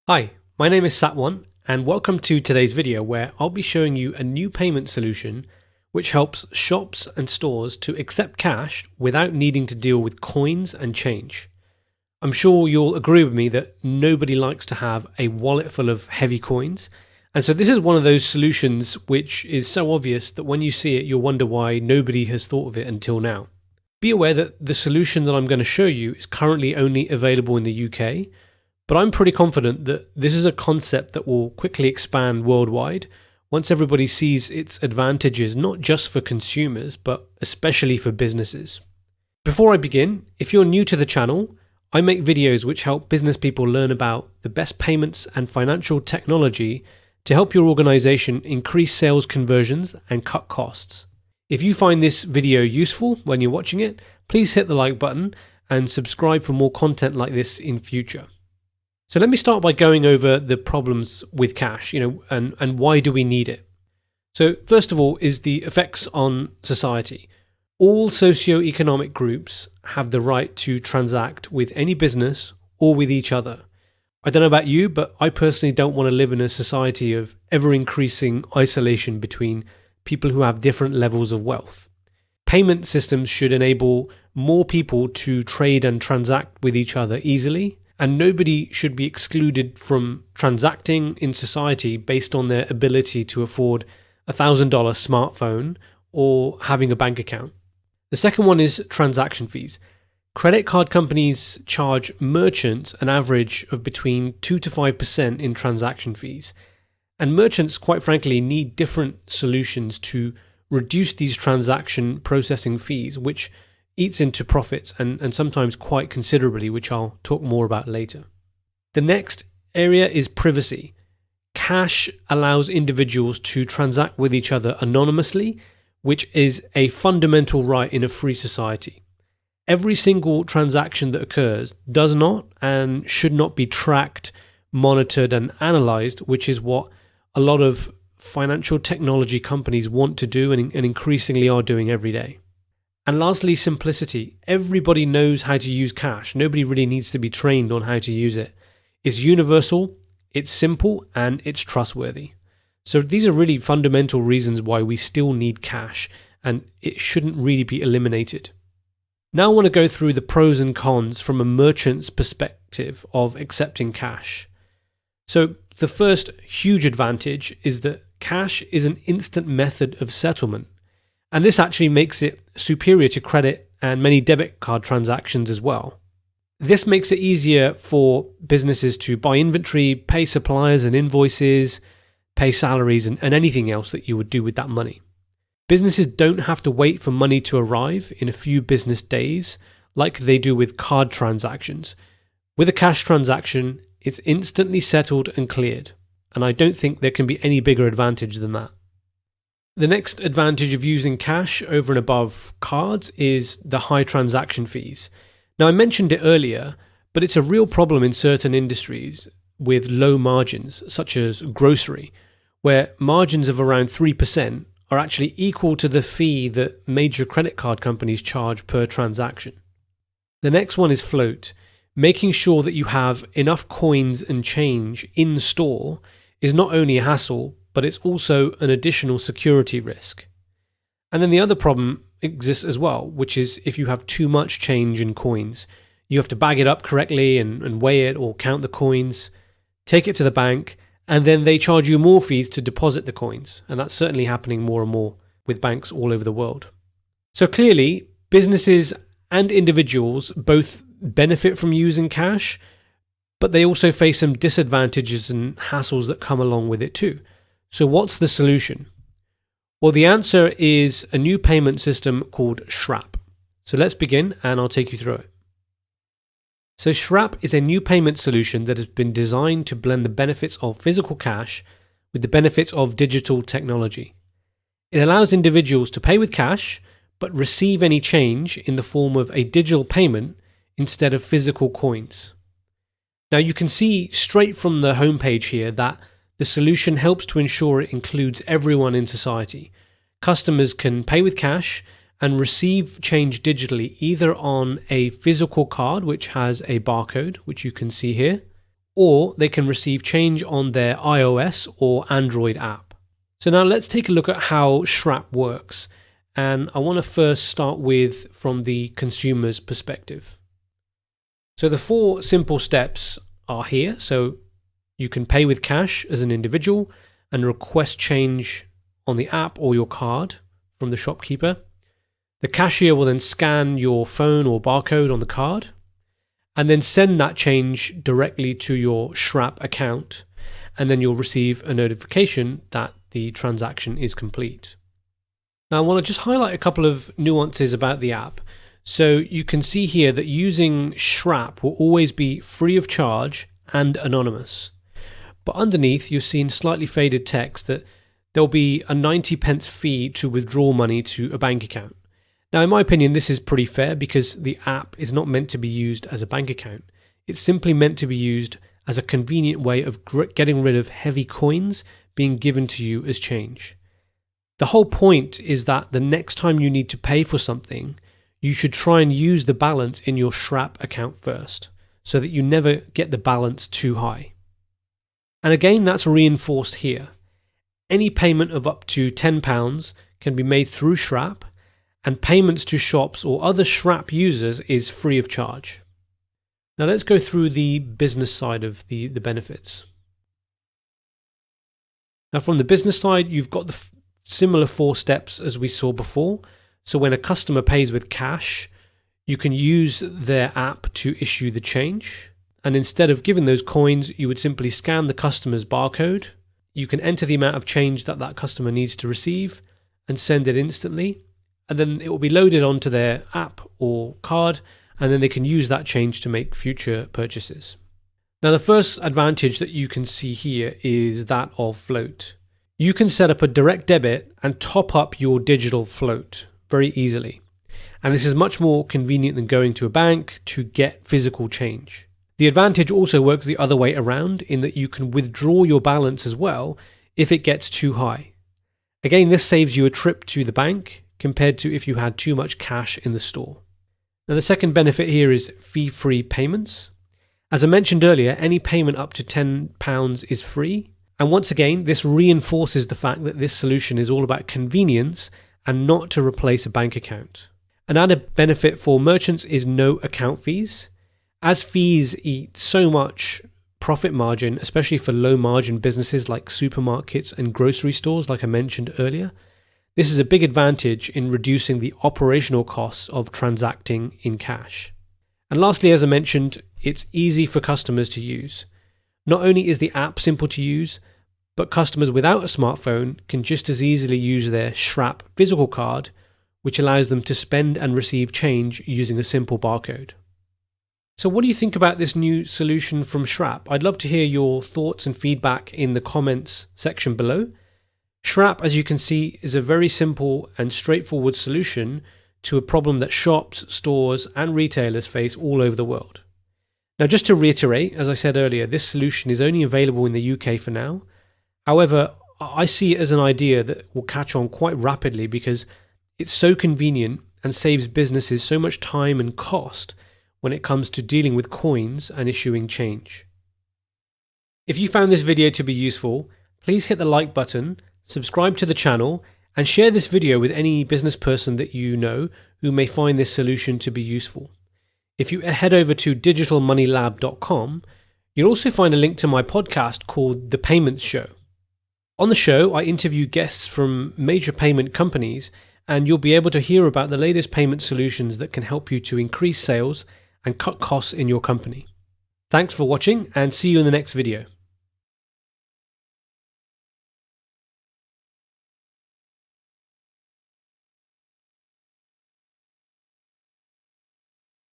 Hi, my name is Satwan and welcome to today's video where I'll be showing you a new payment solution which helps shops and stores to accept cash without needing to deal with coins and change. I'm sure you'll agree with me that nobody likes to have a wallet full of heavy coins, and so this is one of those solutions which is so obvious that when you see it you'll wonder why nobody has thought of it until now. Be aware that the solution that I'm going to show you is currently only available in the UK, but I'm pretty confident that this is a concept that will quickly expand worldwide once everybody sees its advantages, not just for consumers, but especially for businesses. Before I begin, if you're new to the channel, I make videos which help business people learn about the best payments and financial technology to help your organization increase sales conversions and cut costs. If you find this video useful when you're watching it, please hit the like button and subscribe for more content like this in future. So let me start by going over the problems with cash, and why do we need it? So first of all is the effects on society. All socio-economic groups have the right to transact with any business or with each other. I don't know about you, but I personally don't want to live in a society of ever-increasing isolation between people who have different levels of wealth. Payment systems should enable more people to trade and transact with each other easily, and nobody should be excluded from transacting in society based on their ability to afford a $1,000 smartphone or having a bank account. The second one is transaction fees. Credit card companies charge merchants an average of between 2 to 5% in transaction fees. And merchants, quite frankly, need different solutions to reduce these transaction processing fees, which eats into profits and sometimes quite considerably, which I'll talk more about later. The next area is privacy. Cash allows individuals to transact with each other anonymously, which is a fundamental right in a free society. Every single transaction that occurs does not and should not be tracked, monitored, and analyzed, which is what a lot of financial technology companies want to do and increasingly are doing every day. And lastly, simplicity. Everybody knows how to use cash. Nobody really needs to be trained on how to use it. It's universal, it's simple, and it's trustworthy. So these are really fundamental reasons why we still need cash, and it shouldn't really be eliminated. Now I want to go through the pros and cons from a merchant's perspective of accepting cash. So the first huge advantage is that cash is an instant method of settlement. And this actually makes it superior to credit and many debit card transactions as well. This makes it easier for businesses to buy inventory, pay suppliers and invoices, pay salaries and anything else that you would do with that money. Businesses don't have to wait for money to arrive in a few business days like they do with card transactions. With a cash transaction, it's instantly settled and cleared. And I don't think there can be any bigger advantage than that. The next advantage of using cash over and above cards is the high transaction fees. Now, I mentioned it earlier, but it's a real problem in certain industries with low margins, such as grocery, where margins of around 3% are actually equal to the fee that major credit card companies charge per transaction. The next one is float. Making sure that you have enough coins and change in store is not only a hassle, but it's also an additional security risk. And then the other problem exists as well, which is if you have too much change in coins. You have to bag it up correctly and weigh it or count the coins, take it to the bank, and then they charge you more fees to deposit the coins. And that's certainly happening more and more with banks all over the world. So clearly, businesses and individuals both benefit from using cash, but they also face some disadvantages and hassles that come along with it too. So what's the solution? Well, the answer is a new payment system called SHRAP. So let's begin and I'll take you through it. So SHRAP is a new payment solution that has been designed to blend the benefits of physical cash with the benefits of digital technology. It allows individuals to pay with cash, but receive any change in the form of a digital payment instead of physical coins. Now you can see straight from the homepage here that the solution helps to ensure it includes everyone in society. Customers can pay with cash and receive change digitally either on a physical card which has a barcode, which you can see here, or they can receive change on their iOS or Android app. So now let's take a look at how Shrap works. And I want to first start with from the consumer's perspective. So the 4 simple steps are here. So you can pay with cash as an individual and request change on the app or your card from the shopkeeper. The cashier will then scan your phone or barcode on the card and then send that change directly to your Shrap account, and then you'll receive a notification that the transaction is complete. Now I want to just highlight a couple of nuances about the app. So you can see here that using Shrap will always be free of charge and anonymous. But underneath you'll see in slightly faded text that there'll be a 90p fee to withdraw money to a bank account. Now in my opinion this is pretty fair because the app is not meant to be used as a bank account. It's simply meant to be used as a convenient way of getting rid of heavy coins being given to you as change. The whole point is that the next time you need to pay for something, you should try and use the balance in your Shrap account first, so that you never get the balance too high. And again, that's reinforced here. Any payment of up to £10 can be made through Shrap, and payments to shops or other Shrap users is free of charge. Now let's go through the business side of the benefits. Now from the business side, you've got the similar 4 steps as we saw before. So when a customer pays with cash, you can use their app to issue the change. And instead of giving those coins, you would simply scan the customer's barcode. You can enter the amount of change that that customer needs to receive and send it instantly. And then it will be loaded onto their app or card, and then they can use that change to make future purchases. Now the first advantage that you can see here is that of float. You can set up a direct debit and top up your digital float very easily. And this is much more convenient than going to a bank to get physical change. The advantage also works the other way around in that you can withdraw your balance as well if it gets too high. Again, this saves you a trip to the bank compared to if you had too much cash in the store. Now the second benefit here is fee-free payments. As I mentioned earlier, any payment up to £10 is free. And once again, this reinforces the fact that this solution is all about convenience and not to replace a bank account. An added benefit for merchants is no account fees. As fees eat so much profit margin, especially for low margin businesses like supermarkets and grocery stores, like I mentioned earlier, this is a big advantage in reducing the operational costs of transacting in cash. And lastly, as I mentioned, it's easy for customers to use. Not only is the app simple to use, but customers without a smartphone can just as easily use their Shrap physical card, which allows them to spend and receive change using a simple barcode. So what do you think about this new solution from Shrap? I'd love to hear your thoughts and feedback in the comments section below. Shrap, as you can see, is a very simple and straightforward solution to a problem that shops, stores, and retailers face all over the world. Now, just to reiterate, as I said earlier, this solution is only available in the UK for now. However, I see it as an idea that will catch on quite rapidly because it's so convenient and saves businesses so much time and cost when it comes to dealing with coins and issuing change. If you found this video to be useful, please hit the like button, subscribe to the channel, and share this video with any business person that you know who may find this solution to be useful. If you head over to digitalmoneylab.com, you'll also find a link to my podcast called The Payments Show. On the show, I interview guests from major payment companies, and you'll be able to hear about the latest payment solutions that can help you to increase sales and cut costs in your company. Thanks for watching, and see you in the next video.